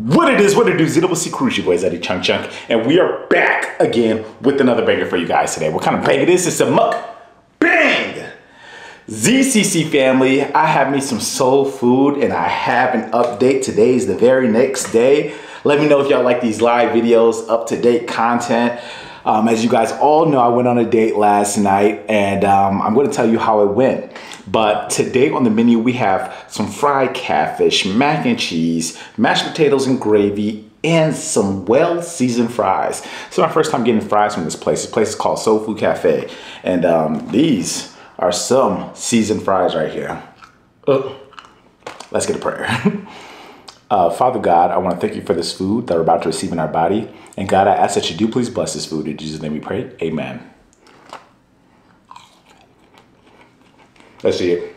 What it do, ZCCCrew, your boy ZaddyChunkChunk, and we are back again with another banger for you guys today. What kind of banger is this? It's a mukbang! ZCC family, I have me some soul food and I have an update. Today is the very next day. Let me know if y'all like these live videos, up-to-date content. As you guys all know, I went on a date last night and I'm going to tell you how it went. But today on the menu, we have some fried catfish, mac and cheese, mashed potatoes and gravy, and some well-seasoned fries. It's my first time getting fries from this place. This place is called Soul Food Cafe. And these are some seasoned fries right here. Let's get a prayer. Father God, I want to thank you for this food that we're about to receive in our body. And God, I ask that you do please bless this food. In Jesus' name we pray. Amen. Let's see it.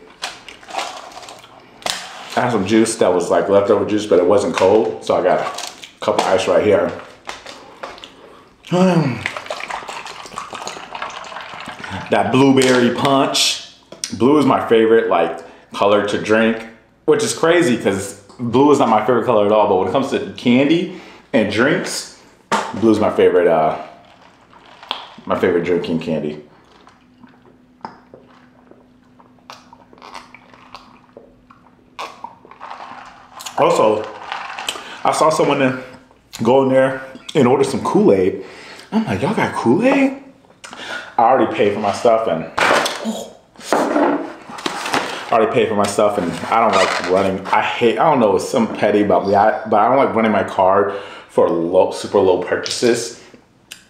I have some juice that was like leftover juice, but it wasn't cold. So I got a cup of ice right here. That blueberry punch. Blue is my favorite like color to drink, which is crazy because blue is not my favorite color at all. But when it comes to candy and drinks, blue is my favorite drinking candy. Also, I saw someone go in there and order some Kool-Aid. I'm like, y'all got Kool-Aid? I already paid for my stuff and I don't like running. I don't know, it's some petty about me, but I don't like running my card for super low purchases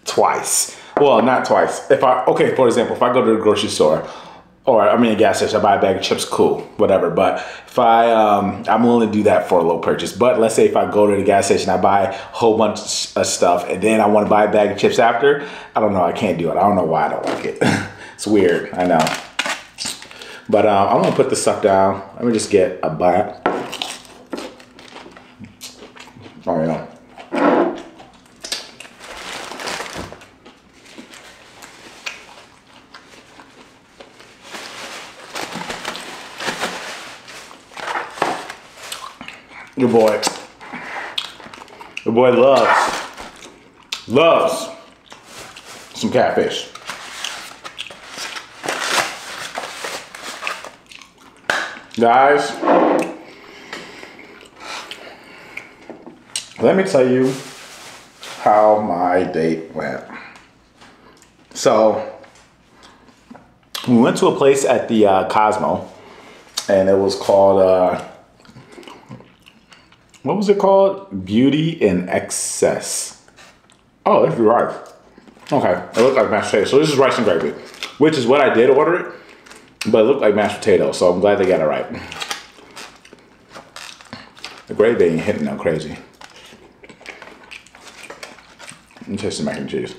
twice. Well, not twice. Okay, for example, if I go to the grocery store, or I mean a gas station, I buy a bag of chips, cool, whatever. But if I'm willing to do that for a low purchase. But let's say if I go to the gas station, I buy a whole bunch of stuff, and then I want to buy a bag of chips after, I don't know, I can't do it. I don't know why I don't like it. It's weird, I know. But I'm gonna put this stuff down. Let me just get a bite. Oh, yeah. Your boy loves some catfish. Guys, let me tell you how my date went. So, we went to a place at the Cosmo, and it was called, what was it called? Beauty in Excess. Oh, that's right. Okay, it looked like mashed potatoes. So this is rice and gravy, which is what I did order it, but it looked like mashed potatoes, so I'm glad they got it right. The gravy ain't hitting no crazy. Let me taste the mac and cheese.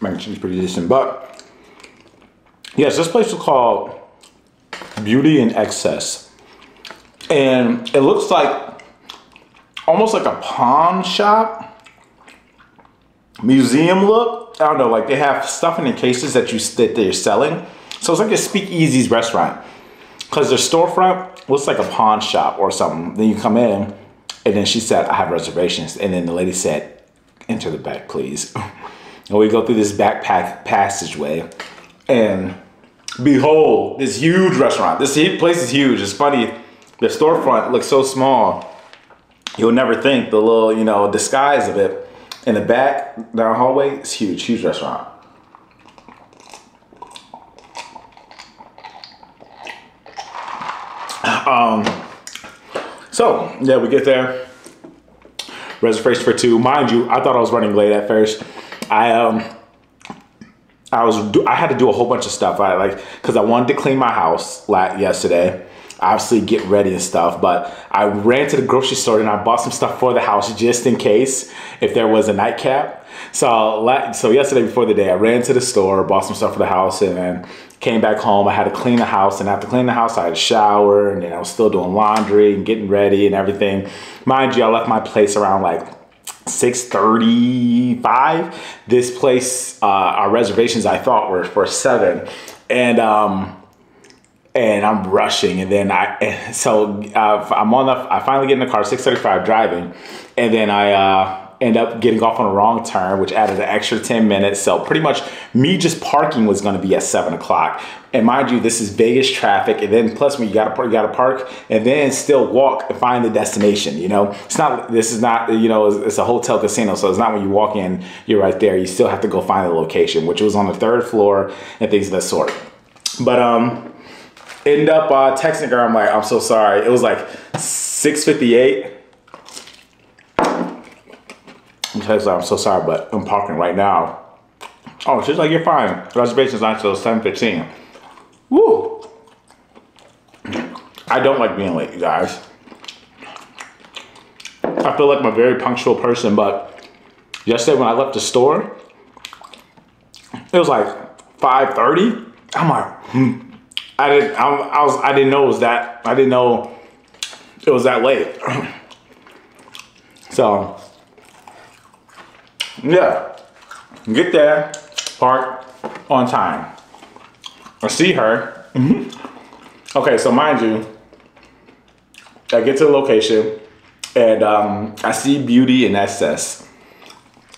Mac and cheese is pretty decent, but yes, this place is called Beauty in Excess, and it looks like almost like a pawn shop, museum look. I don't know, like they have stuff in the cases that they're selling. So it's like a Speakeasy's restaurant, because their storefront looks like a pawn shop or something. Then you come in, and then she said, "I have reservations," and then the lady said, "Enter the back, please." And we go through this backpack passageway, and behold, this huge restaurant. This place is huge. It's funny, the storefront looks so small. You'll never think the little, you know, disguise of it. In the back, down the hallway, it's huge, huge restaurant. So, yeah, we get there. Reservation for 2. Mind you, I thought I was running late at first. I had to do a whole bunch of stuff. Because I wanted to clean my house yesterday. Obviously get ready and stuff, but I ran to the grocery store and I bought some stuff for the house just in case if there was a nightcap. So yesterday before the day, I ran to the store, bought some stuff for the house, and then came back home. I had to clean the house, and after cleaning the house, I had to shower, and then I was still doing laundry and getting ready and everything. Mind you, I left my place around like 6:35. This place, our reservations I thought were for 7, and I'm rushing, and then I finally get in the car, 6:35 driving, and then I end up getting off on a wrong turn, which added an extra 10 minutes. So pretty much me just parking was going to be at 7 o'clock. And mind you, this is Vegas traffic. And then plus when you got to park and then still walk and find the destination, you know, this is not, you know, it's a hotel casino. So it's not when you walk in, you're right there. You still have to go find the location, which was on the 3rd floor and things of that sort. But, ended up texting her. I'm like, I'm so sorry. It was like 6:58. I'm so sorry, but I'm parking right now. Oh, she's like, you're fine. Reservation's not until 7:15. Woo! I don't like being late, you guys. I feel like I'm a very punctual person, but yesterday when I left the store, it was like 5:30. I'm like, I didn't know it was that. I didn't know it was that late. So. Yeah, get there, park on time. I see her. Okay, so mind you, I get to the location and I see Beauty and SS,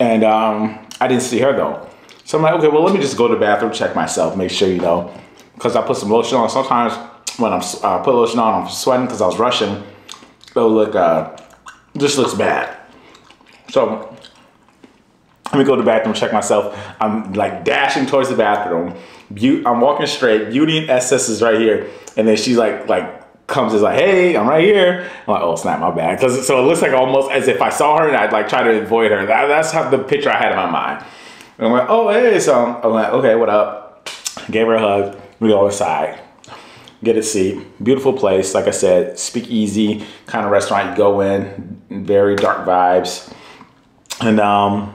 and I didn't see her though. So I'm like, okay, well let me just go to the bathroom, check myself, make sure, you know, because I put some lotion on. Sometimes when I put lotion on, I'm sweating because I was rushing. It'll look, just looks bad. So. Let me go to the bathroom, check myself. I'm like dashing towards the bathroom. I'm walking straight. Beauty and SS is right here. And then she's like comes, is like, hey, I'm right here. I'm like, oh, snap, my bad. So it looks like almost as if I saw her and I'd like try to avoid her. That's how the picture I had in my mind. And I'm like, oh, hey. So I'm like, okay, what up? Gave her a hug. We go inside. Get a seat. Beautiful place. Like I said, speakeasy kind of restaurant. You go in, very dark vibes. And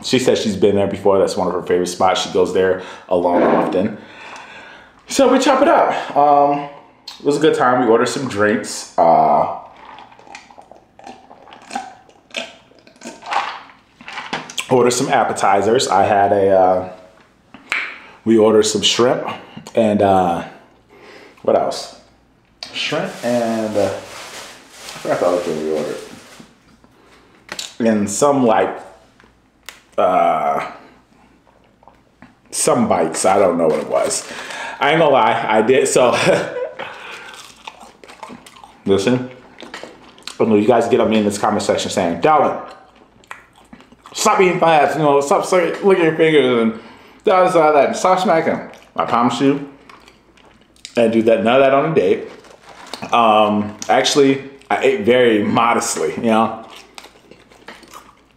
she says she's been there before. That's one of her favorite spots. She goes there alone often. So we chop it up. It was a good time. We ordered some drinks. Ordered some appetizers. I had we ordered some shrimp and what else? Shrimp and I forgot the other thing we ordered. And some like some bites. I don't know what it was. I ain't gonna lie, I did. So listen, you guys get on me in this comment section saying, Darwin, stop eating fast, you know, stop licking your fingers and that, stop smacking. I promise you, I didn't do that, none of that on a date. Actually, I ate very modestly, you know.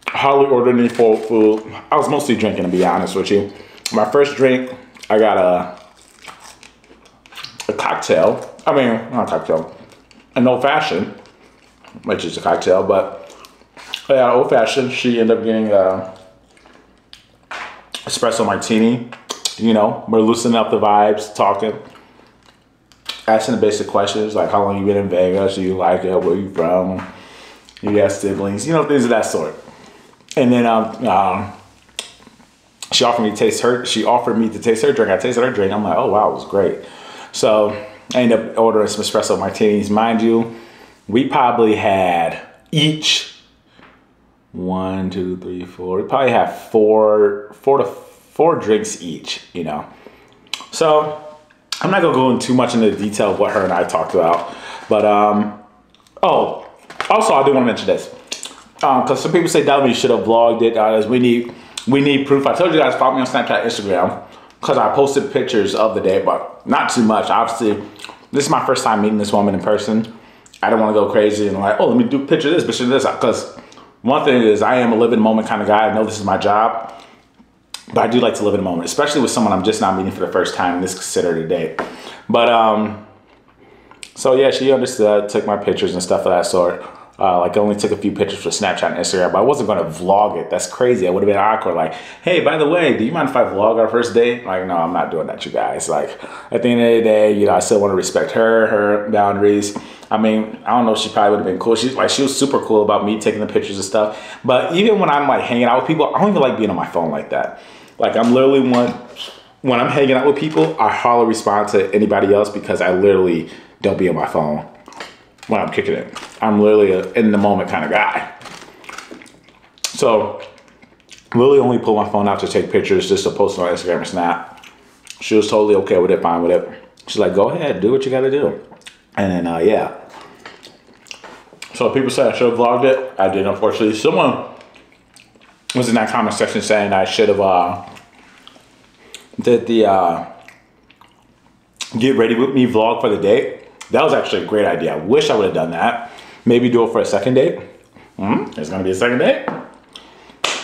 Hardly ordered any food. I was mostly drinking, to be honest with you. My first drink, I got a cocktail. I mean, not a cocktail, an old fashioned, which is a cocktail, but yeah, old fashioned. She ended up getting espresso martini. You know, we're loosening up the vibes, talking, asking the basic questions like how long you been in Vegas, do you like it, where you from, you got siblings, you know, things of that sort. And then she offered me to taste her. She offered me to taste her drink. I tasted her drink. I'm like, oh wow, it was great. So I ended up ordering some espresso martinis. Mind you, we probably had each 1, 2, 3, 4. We probably have four drinks each. You know. So I'm not gonna go into too much into the detail of what her and I talked about. But oh, also I do want to mention this. Because some people say, Dalvin, you should have vlogged it. We need proof. I told you guys, follow me on Snapchat, Instagram, because I posted pictures of the day, but not too much. Obviously, this is my first time meeting this woman in person. I don't want to go crazy and like, oh, let me do picture this, picture this. Because one thing is, I am a live in the moment kind of guy. I know this is my job, but I do like to live in the moment, especially with someone I'm just not meeting for the first time. And this is considered a date. But so yeah, she understood, took my pictures and stuff of that sort. Like I only took a few pictures for Snapchat and Instagram, but I wasn't gonna vlog it. That's crazy. It would have been awkward. Like, hey, by the way, do you mind if I vlog our first date? Like, no, I'm not doing that, you guys. Like, at the end of the day, you know, I still want to respect her boundaries. I mean, I don't know, she probably would have been cool. She was super cool about me taking the pictures and stuff. But even when I'm like hanging out with people, I don't even like being on my phone like that. Like I'm literally when I'm hanging out with people, I hardly respond to anybody else because I literally don't be on my phone when I'm kicking it. I'm literally a in the moment kind of guy. So literally only pull my phone out to take pictures just to post on Instagram and Snap. She was totally okay with it, fine with it. She's like, go ahead, do what you gotta do. And then, yeah. So people said I should have vlogged it. I did, unfortunately. Someone was in that comment section saying I should have did the get ready with me vlog for the date. That was actually a great idea. I wish I would have done that. Maybe do it for a second date. There's gonna be a second date.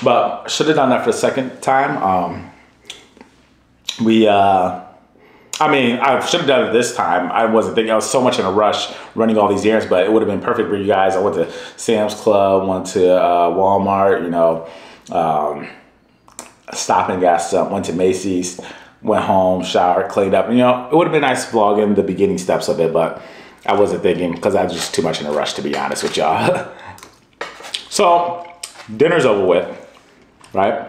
But should have done that for the second time. I mean, I should have done it this time. I wasn't thinking, I was so much in a rush running all these errands, but it would have been perfect for you guys. I went to Sam's Club, went to Walmart, you know, stopped and got stuff, went to Macy's, went home, showered, cleaned up. You know, it would have been nice vlogging the beginning steps of it, but I wasn't thinking because I was just too much in a rush, to be honest with y'all. So dinner's over with, right?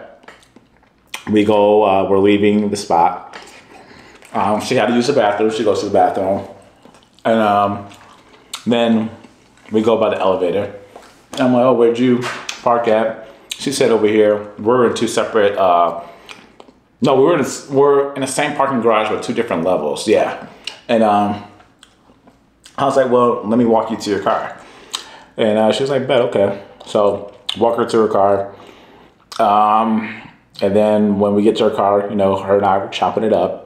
We go, we're leaving the spot. She had to use the bathroom. She goes to the bathroom. And then we go by the elevator. And I'm like, oh, where'd you park at? She said over here. We're in two separate, no, we're in the same parking garage with two different levels. Yeah. And I was like, well, let me walk you to your car. And she was like, bet, okay. So walk her to her car. And then when we get to her car, you know, her and I were chopping it up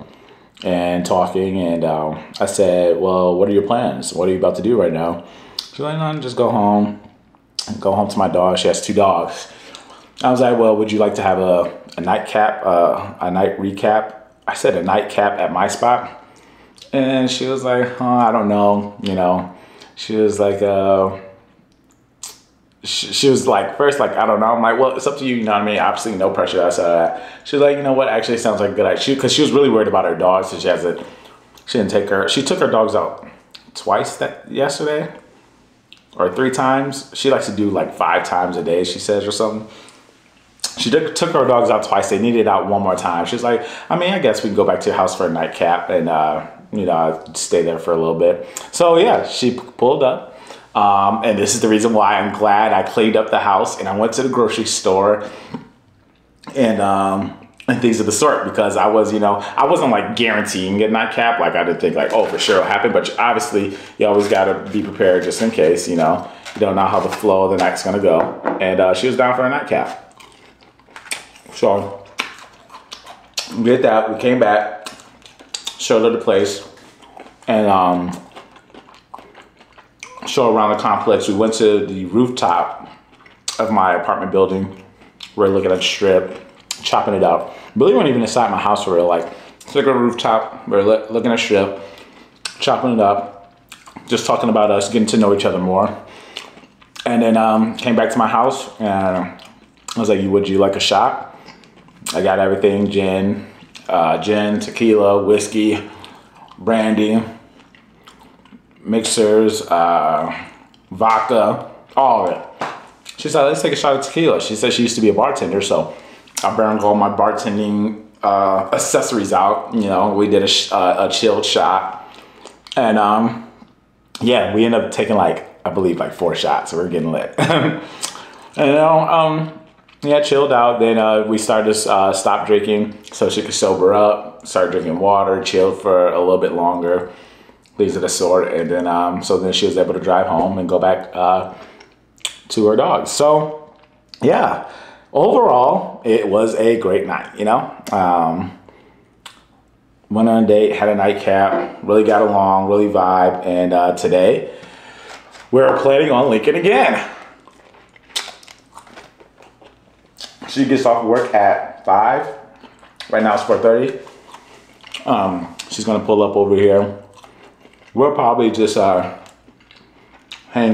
and talking, and I said, well, what are your plans? What are you about to do right now? She's like, no, just go home to my dog. She has two dogs. I was like, well, would you like to have a nightcap, a night recap? I said a nightcap at my spot. And she was like, oh, I don't know, you know. She was like, she was like, first, like, I don't know. I'm like, well, it's up to you, you know what I mean? Obviously, no pressure. I said that. She was like, you know what? Actually, sounds like a good idea. Because she was really worried about her dogs. So she took her dogs out twice yesterday or 3 times. She likes to do like 5 times a day, she says, or something. She took her dogs out twice. They needed out one more time. She's like, I mean, I guess we can go back to your house for a nightcap and, you know, stay there for a little bit. So, yeah, she pulled up. And this is the reason why I'm glad I cleaned up the house and I went to the grocery store and things of the sort, because I was, you know, I wasn't like guaranteeing a nightcap. Like I didn't think like, oh, for sure it'll happen. But obviously you always got to be prepared just in case, you know, you don't know how the flow of the night's going to go. And she was down for a nightcap. So we did that. We came back, showed her the place, and show around the complex. We went to the rooftop of my apartment building. We're looking at the strip, chopping it up. Really weren't even inside my house for real. Like, took a rooftop, we're looking at strip, chopping it up, just talking about us, getting to know each other more. And then came back to my house and I was like, would you like a shot? I got everything, gin, tequila, whiskey, brandy, mixers, vodka, all of it. She said, let's take a shot of tequila. She said she used to be a bartender, so I burned all my bartending accessories out. You know, we did a chilled shot. And yeah, we ended up taking like, I believe like 4 shots, so we're getting lit. And you know, yeah, chilled out. Then we started to stop drinking so she could sober up, start drinking water, chilled for a little bit longer. Things of the sort, and then so then she was able to drive home and go back to her dogs. So yeah, overall it was a great night, you know. Went on a date, had a nightcap, really got along, really vibe, and today we're planning on linking again. She gets off work at 5. Right now it's 4:30. She's gonna pull up over here. We'll probably just hang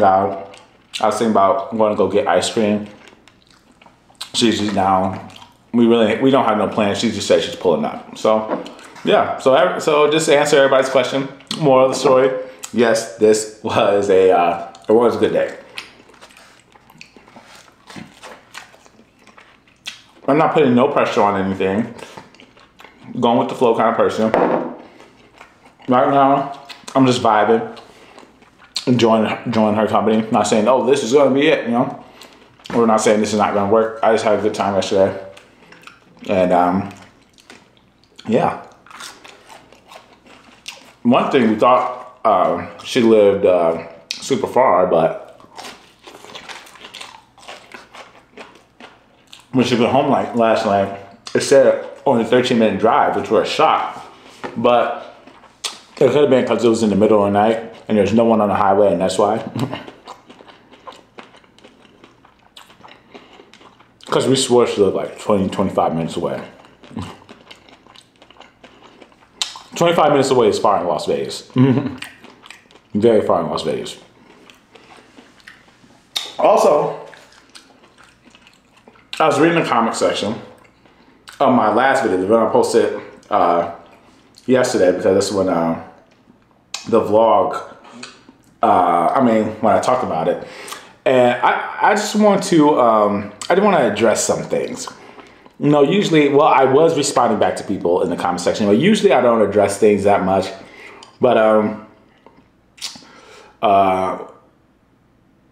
out, I was thinking about going to go get ice cream. She's just down. We don't have no plans. She just said she's pulling up. So yeah. So just to answer everybody's question, moral of the story: yes, this was it was a good day. I'm not putting no pressure on anything. Going with the flow kind of person. Right now, I'm just vibing, enjoying her company. Not saying, oh, this is gonna be it, you know. We're not saying this is not gonna work. I just had a good time yesterday, and yeah. One thing, we thought she lived super far, but when she went home like last night, it said only a 13-minute drive, which was a shock. But it could have been because it was in the middle of the night and there's no one on the highway, and that's why. Because we swore she lived like 20, 25 minutes away. 25 minutes away is far in Las Vegas. Very far in Las Vegas. Also, I was reading the comment section of my last video, the one I posted yesterday, because this is when the vlog, when I talked about it. And I just want to, I do want to address some things. You know, usually, well, I was responding back to people in the comment section. Well, usually I don't address things that much, but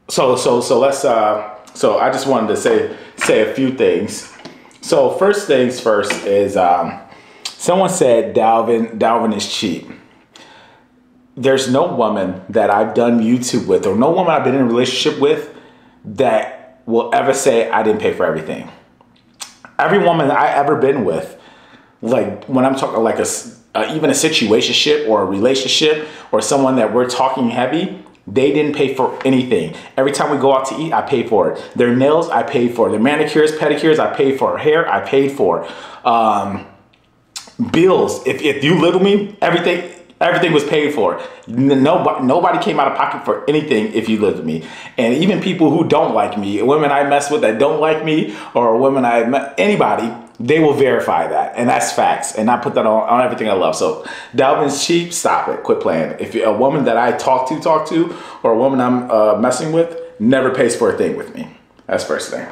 so I just wanted to say a few things. So first things first is someone said Dalvin is cheap. There's no woman that I've done YouTube with, or no woman I've been in a relationship with, that will ever say I didn't pay for everything. Every woman I ever been with, like when I'm talking like even a situationship or a relationship or someone that we're talking heavy, they didn't pay for anything. Every time we go out to eat, I pay for it. Their nails, I paid for. Their manicures, pedicures, I paid for. Hair, I paid for. Bills, if you lived with me, everything was paid for. Nobody came out of pocket for anything if you lived with me. And even people who don't like me, women I mess with that don't like me, or women I met, anybody, they will verify that. And that's facts. And I put that on everything I love. So Dalvin's cheap, stop it, quit playing. If you're a woman that I talk to, or a woman I'm messing with, never pays for a thing with me. That's first thing.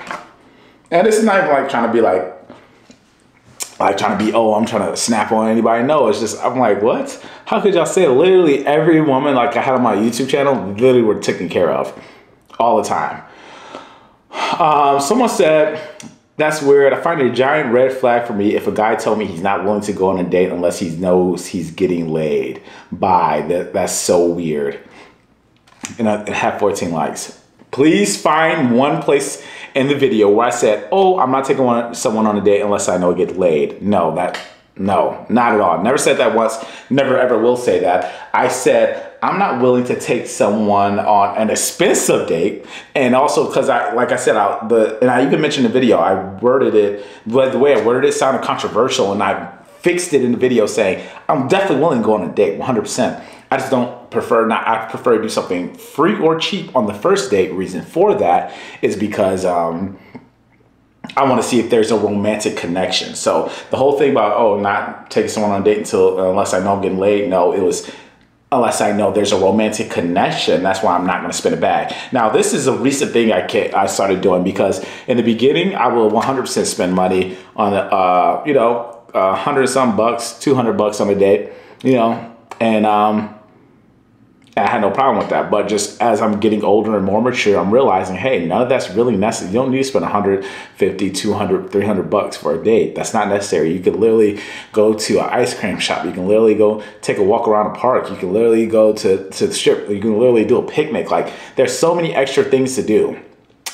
And this is not even like trying to be oh, I'm trying to snap on anybody. No, it's just, I'm like, what? How could y'all say it? Literally every woman like I had on my YouTube channel literally were taken care of all the time. Someone said, that's weird. I find it a giant red flag for me if a guy told me he's not willing to go on a date unless he knows he's getting laid. Bye. That's so weird. And I have 14 likes. Please find one place in the video where I said, oh, I'm not taking someone on a date unless I know I get laid. No, not at all. Never said that once. Never ever will say that. I said, I'm not willing to take someone on an expensive date. And also because like I said, and I even mentioned in the video, I worded it, but the way I worded it sounded controversial, and I fixed it in the video saying, I'm definitely willing to go on a date, 100%. I just I prefer to do something free or cheap on the first date. Reason for that is because I want to see if there's a romantic connection. So the whole thing about, oh, not taking someone on a date unless I know I'm getting laid. No, it was unless I know there's a romantic connection. That's why I'm not going to spend a bag. Now, this is a recent thing I started doing, because in the beginning, I will 100% spend money on, $100 some bucks, $200 on a date, and I had no problem with that. But just as I'm getting older and more mature, I'm realizing, hey, none of that's really necessary. You don't need to spend 150, 200, 300 bucks for a date. That's not necessary. You could literally go to an ice cream shop. You can literally go take a walk around a park. You can literally go to the strip. You can literally do a picnic. Like, there's so many extra things to do.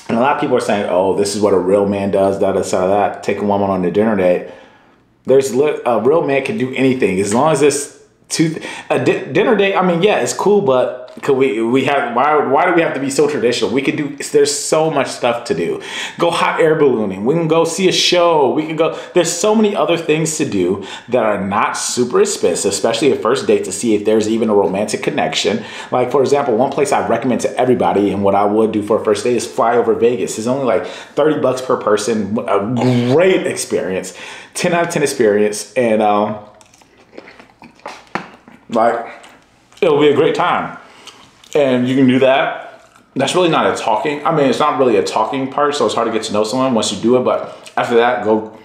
And a lot of people are saying, oh, this is what a real man does, that, take a woman on a dinner date. A real man can do anything as long as it's a dinner date. I mean, yeah, it's cool, but could we have, why do we have to be so traditional? We could do, there's so much stuff to do. Go hot air ballooning. We can go see a show. We can go, there's so many other things to do that are not super expensive, especially a first date, to see if there's even a romantic connection. Like, for example, one place I recommend to everybody and what I would do for a first date is fly over Vegas. It's only like 30 bucks per person. A great experience. 10 out of 10 experience. And like, it'll be a great time. And you can do that. That's really not a talking. I mean, it's not really a talking part, so it's hard to get to know someone once you do it. But after that, go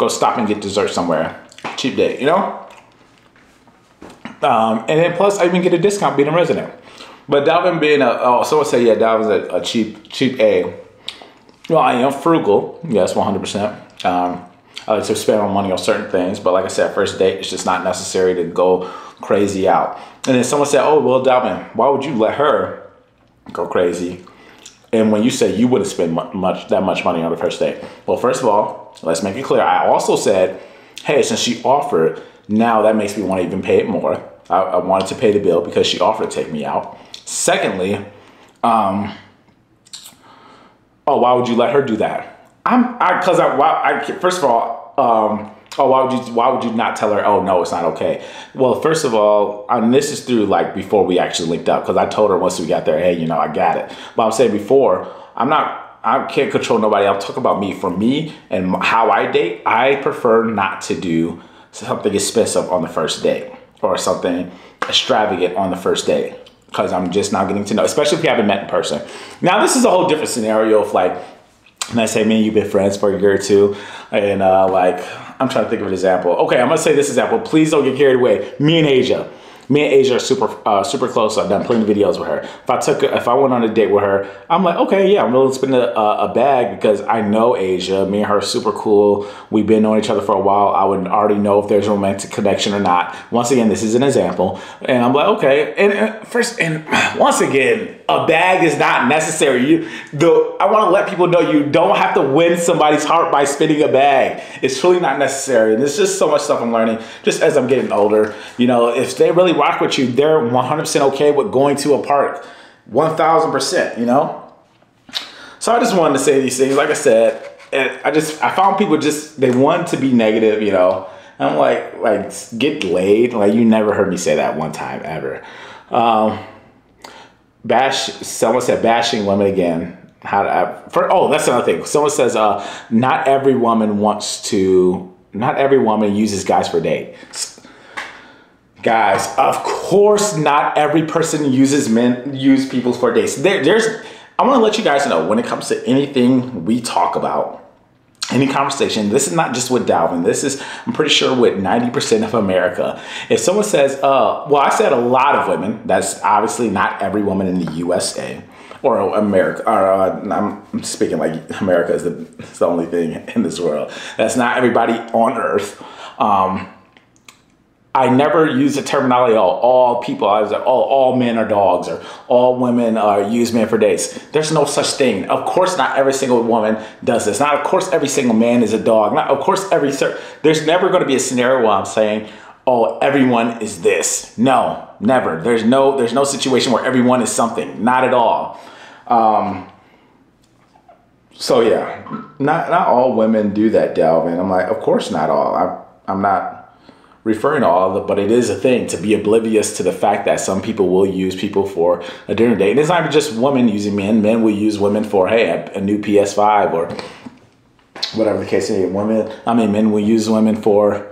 stop and get dessert somewhere. Cheap date, you know? And then plus, I even get a discount being a resident. But Dalvin being someone say, yeah, Dalvin's a cheap A. Well, I am frugal. Yes, 100%. I like to spend my money on certain things. But like I said, first date, it's just not necessary to go crazy out. And then someone said, oh, well, Dalvin, why would you let her go crazy? And when you say you wouldn't spend that much money on the first date. Well, first of all, let's make it clear. I also said, hey, since she offered, now that makes me want to even pay it more. I wanted to pay the bill because she offered to take me out. Secondly, oh, why would you let her do that? First of all, oh, why would you not tell her, oh, no, it's not okay? Well, first of all, and this is through like before we actually linked up, because I told her once we got there, hey, you know, I got it. But I'm saying before, I can't control nobody. I'm talking about me. For me and how I date, I prefer not to do something expensive on the first date or something extravagant on the first date, because I'm just not getting to know, especially if you haven't met in person. Now, this is a whole different scenario of like, let's say me and you've been friends for a year or two, and like, I'm trying to think of an example. Okay, I'm gonna say this example. Please don't get carried away. Me and Asia are super close. I've done plenty of videos with her. If I went on a date with her, I'm like, okay, yeah, I'm willing to spend a bag because I know Asia. Me and her are super cool. We've been knowing each other for a while. I would already know if there's a romantic connection or not. Once again, this is an example. And I'm like, okay. And once again, a bag is not necessary. I want to let people know you don't have to win somebody's heart by spending a bag. It's really not necessary. And there's just so much stuff I'm learning just as I'm getting older. You know, if they really rock with you, they're 100% okay with going to a park. 1000%, you know? So I just wanted to say these things. Like I said, and I found people they want to be negative, you know? And I'm like, get laid. Like, you never heard me say that one time ever. Someone said bashing women again. That's another thing. Someone says, not every woman uses guys for dates. Guys, of course, not every person use people for dates. I want to let you guys know, when it comes to anything we talk about, any conversation, this is not just with Dalvin. This is, I'm pretty sure, with 90% of America. If someone says, well, I said a lot of women, that's obviously not every woman in the USA or America, or I'm speaking like America is the only thing in this world. That's not everybody on earth. I never use the terminology, all people. I was like, all men are dogs, or all women use men for dates. There's no such thing. Of course, not every single woman does this. Not, of course, every single man is a dog. Not, of course, there's never going to be a scenario where I'm saying, oh, everyone is this. No, never. There's no situation where everyone is something. Not at all. So yeah, not all women do that, Dalvin. I'm like, of course not all. I'm not referring to all of it, but it is a thing to be oblivious to the fact that some people will use people for a dinner date. And it's not even just women using men. Men will use women for, hey, a new PS5 or whatever the case is. Men will use women for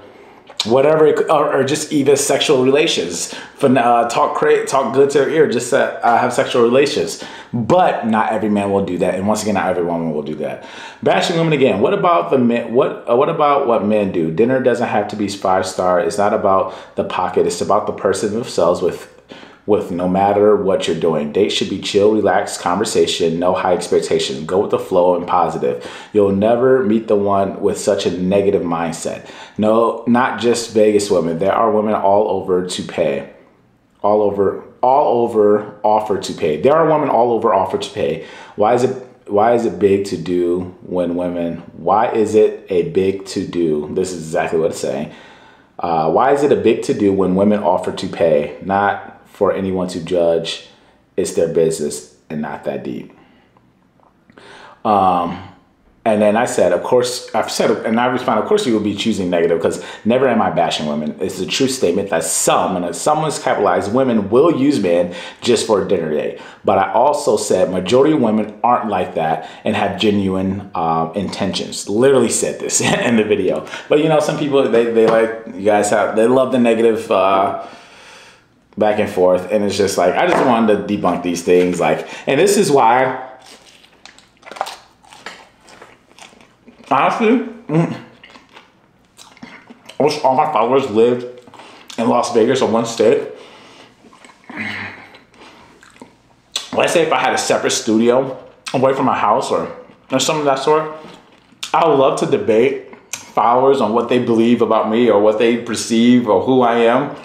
whatever, or just even sexual relations. For talk good to their ear, just to have sexual relations. But not every man will do that, and once again, not every woman will do that. Bashing women again. What about the men? What about what men do? Dinner doesn't have to be 5-star. It's not about the pocket. It's about the person themselves. With no matter what you're doing. Dates should be chill, relaxed conversation, no high expectations. Go with the flow and positive. You'll never meet the one with such a negative mindset. No, not just Vegas women. There are women all over to pay. All over offer to pay. There are women all over offer to pay. Why is it big to do when women? Why is it a big to do? This is exactly what it's saying. Why is it a big to do when women offer to pay? Not for anyone to judge it's their business and not that deep. And then I said, of course, and I responded, of course you will be choosing negative, because never am I bashing women. It's a true statement that some, and some is capitalized, women will use men just for a dinner date. But I also said majority of women aren't like that and have genuine intentions. Literally said this in the video. But you know, some people, they like, you guys have, they love the negative back and forth. And it's just like, I just wanted to debunk these things. Like, and this is why, honestly, I wish all my followers lived in Las Vegas or one state. Let's say if I had a separate studio away from my house or something of that sort, I would love to debate followers on what they believe about me or what they perceive or who I am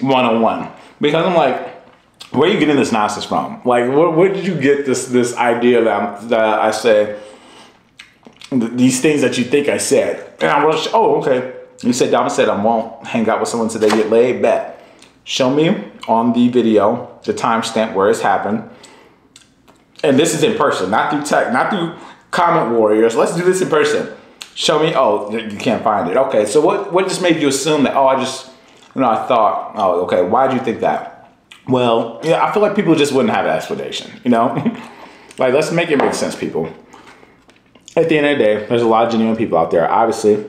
one-on-one. Because I'm like, where are you getting this nonsense from? Like, where did you get this idea that I say these things that you think I said? And I was, oh, okay. You said, Dama said I won't hang out with someone today, get laid, bet. Show me on the video the timestamp where it's happened. And this is in person, not through text, not through comment warriors. Let's do this in person. Show me, oh, you can't find it. Okay, so what just made you assume that, oh, I thought, oh, okay, why'd you think that? Well, yeah, I feel like people just wouldn't have an explanation, you know? Like, let's make it make sense, people. At the end of the day, there's a lot of genuine people out there. Obviously,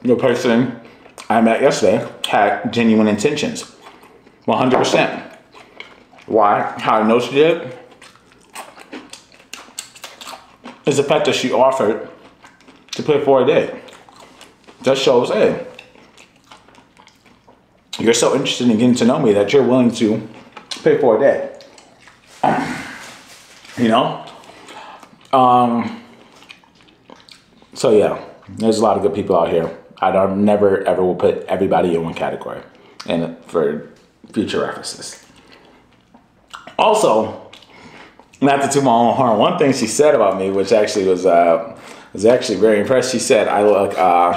the person I met yesterday had genuine intentions, 100%. Why? How I know she did is the fact that she offered to pay for a date. That shows, hey, you're so interested in getting to know me that you're willing to pay for a date. You know? So yeah, there's a lot of good people out here. I never ever will put everybody in one category, and for future references. Also, not to toot my own horn, one thing she said about me, which actually was actually very impressed. She said,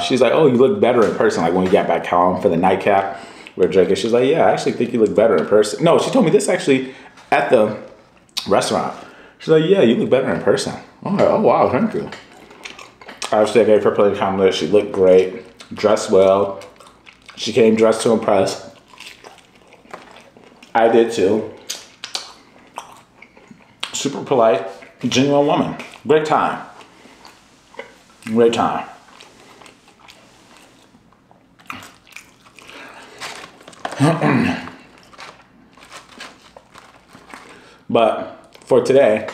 she's like, oh, you look better in person. Like when we got back home for the nightcap, we were drinking. She was like, yeah, I actually think you look better in person. No, she told me this actually at the restaurant. She's like, yeah, you look better in person. Oh wow, thank you. Obviously, I gave her plenty of compliments. She looked great, dressed well. She came dressed to impress. I did too. Super polite, genuine woman. Great time. Great time. But for today,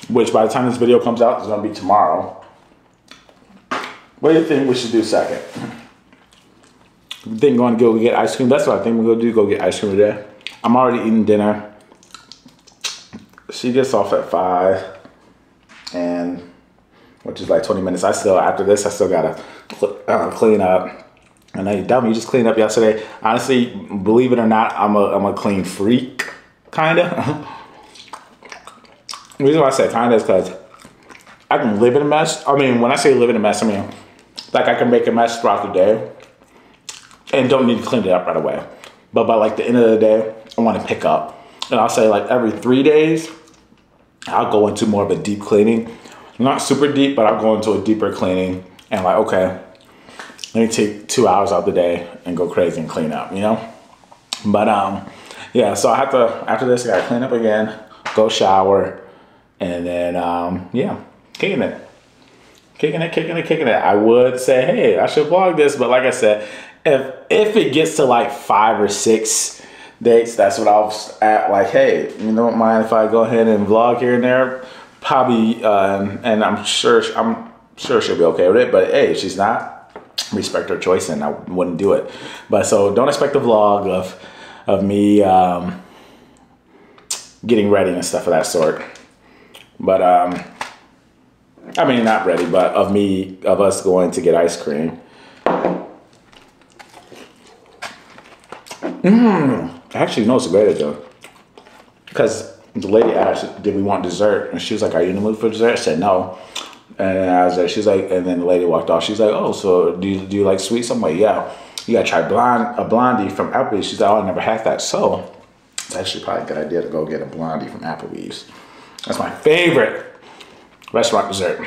which by the time this video comes out is going to be tomorrow, what do you think we should do second? You think we're going to go get ice cream? That's what I think we're going to do, go get ice cream today. I'm already eating dinner. She gets off at 5, and which is like 20 minutes. After this, I still got to clean up. And you just cleaned up yesterday. Honestly, believe it or not, I'm a clean freak, kind of. The reason why I say kind of is because I can live in a mess. I mean, when I say live in a mess, I mean, like I can make a mess throughout the day and don't need to clean it up right away. But by like the end of the day, I want to pick up. And I'll say like every 3 days, I'll go into more of a deep cleaning. Not super deep, but I'll go into a deeper cleaning and like, okay, let me take 2 hours out the day and go crazy and clean up, you know? But yeah, so I have to, after this, I gotta clean up again, go shower, and then yeah, kicking it. I would say, hey, I should vlog this, but like I said, if it gets to like 5 or 6 dates, that's what I was at, like, hey, you don't mind if I go ahead and vlog here and there? Probably, and I'm sure she'll be okay with it, but hey, if she's not, respect her choice, and I wouldn't do it. But so don't expect a vlog of me getting ready and stuff of that sort. But I mean, not ready, but of us going to get ice cream. Actually, no, it's a great idea. Because the lady asked, did we want dessert? And she was like, are you in the mood for dessert? I said, no. And I was like, she's like, and then the lady walked off. She's like, oh, so do you like sweets? I'm like, yeah. you gotta try a blondie from Applebee's. She's like, oh, I never had that. So it's actually probably a good idea to go get a blondie from Applebee's. That's my favorite restaurant dessert.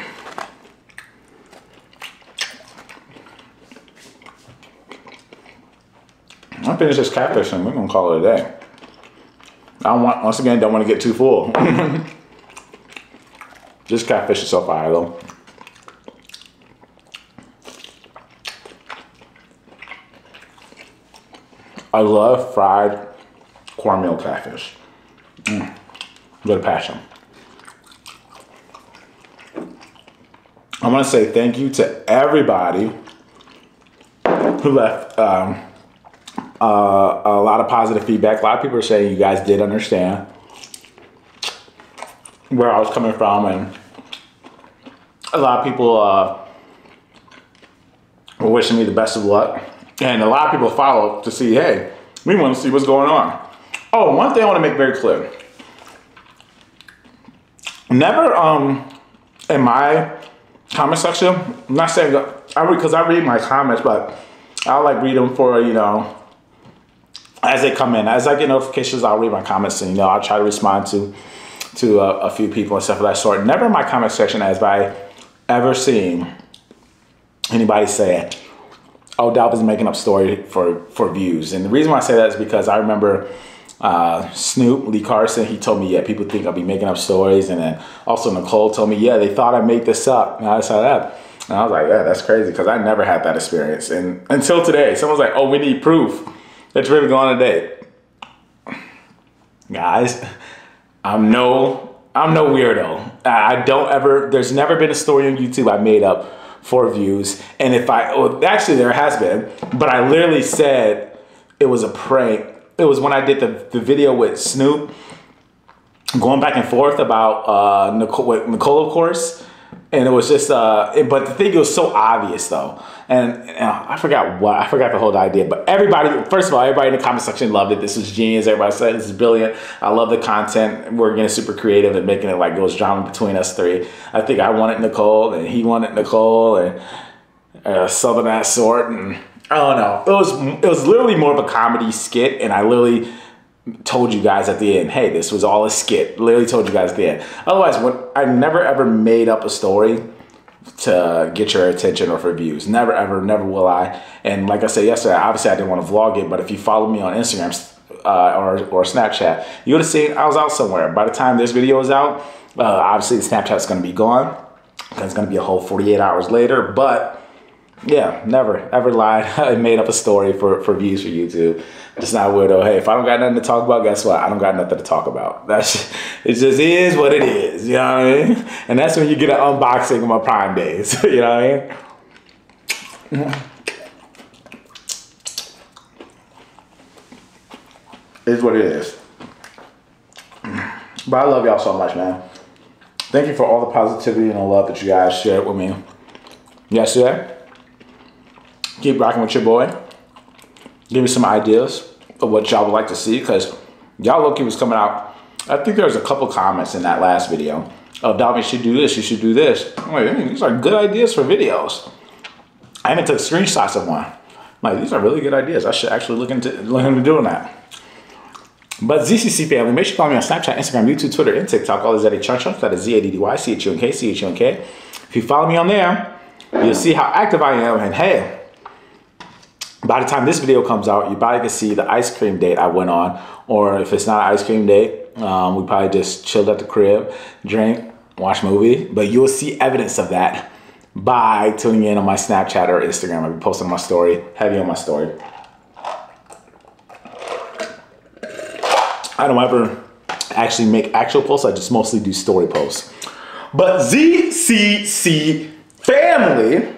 I'll finish this catfish and we're gonna call it a day. Once again, don't want to get too full. This catfish is so fire though. I love fried cornmeal catfish. Good passion. I want to say thank you to everybody who left a lot of positive feedback. A lot of people are saying you guys did understand where I was coming from, and a lot of people were wishing me the best of luck. And a lot of people followed to see, hey, we want to see what's going on. Oh, one thing I want to make very clear. Never in my comment section, I'm not saying because I read my comments, but I'll like read them for, you know, as they come in. As I get notifications, I'll read my comments and, you know, I'll try to respond to a few people and stuff of that sort. Never in my comment section has I ever seen anybody say, oh, Dalvin's making up story for views. And the reason why I say that is because I remember Snoop, Lee Carson, he told me, yeah, people think I'll be making up stories. And then also Nicole told me, yeah, they thought I made this up. And I saw that. And I was like, yeah, that's crazy, because I never had that experience. And until today, someone's like, oh, we need proof that you're really going on a date. Guys, I'm no weirdo. I don't ever, there's never been a story on YouTube I made up for views. And if well, actually there has been, but I literally said it was a prank. It was when I did the video with Snoop going back and forth about Nicole, of course. And it was just, but the thing, it was so obvious though. And I forgot the whole idea, but everybody, first of all, everybody in the comment section loved it. This was genius. Everybody said this is brilliant. I love the content. We're getting super creative and making it like it was drama between us three. I think I wanted Nicole and he wanted Nicole and some of that sort. And I don't know. It was literally more of a comedy skit, and I literally told you guys at the end, hey, this was all a skit. Literally told you guys at the end. Otherwise, I never ever made up a story to get your attention or for views. Never ever, never will I. And like I said yesterday, obviously I didn't want to vlog it, but if you follow me on Instagram or Snapchat, you would have seen I was out somewhere. By the time this video is out, obviously the Snapchat's going to be gone. It's going to be a whole 48 hours later, but yeah, never ever lied. I made up a story for views for YouTube. It's not weirdo. Hey, if I don't got nothing to talk about, guess what? I don't got nothing to talk about. It just is what it is. You know what I mean? And that's when you get an unboxing of my Prime days. You know what I mean? It's what it is. But I love y'all so much, man. Thank you for all the positivity and the love that you guys shared with me yesterday. Keep rocking with your boy. Give me some ideas of what y'all would like to see, because y'all look, he was coming out. I think there was a couple comments in that last video of, Dalvin, you should do this, you should do this. I'm like, these are good ideas for videos. I even took screenshots of one. I'm like, these are really good ideas. I should actually look into doing that. But ZCC family, make sure you follow me on Snapchat, Instagram, YouTube, Twitter, and TikTok. All is ZaddyChunkChunk. That is ZaddyChunkChunk, CHUNK. If you follow me on there, you'll see how active I am. And hey, by the time this video comes out, you probably can see the ice cream date I went on. Or if it's not an ice cream date, we probably just chilled at the crib, drink, watch a movie. But you'll see evidence of that by tuning in on my Snapchat or Instagram. I'll be posting my story, heavy on my story. I don't ever actually make actual posts. I just mostly do story posts. But ZCC family,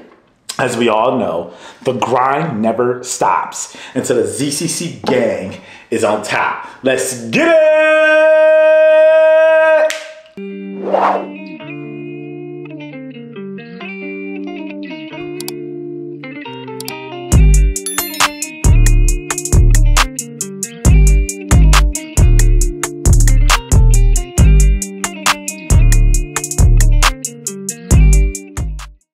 as we all know, the grind never stops until the ZCC gang is on top. Let's get it!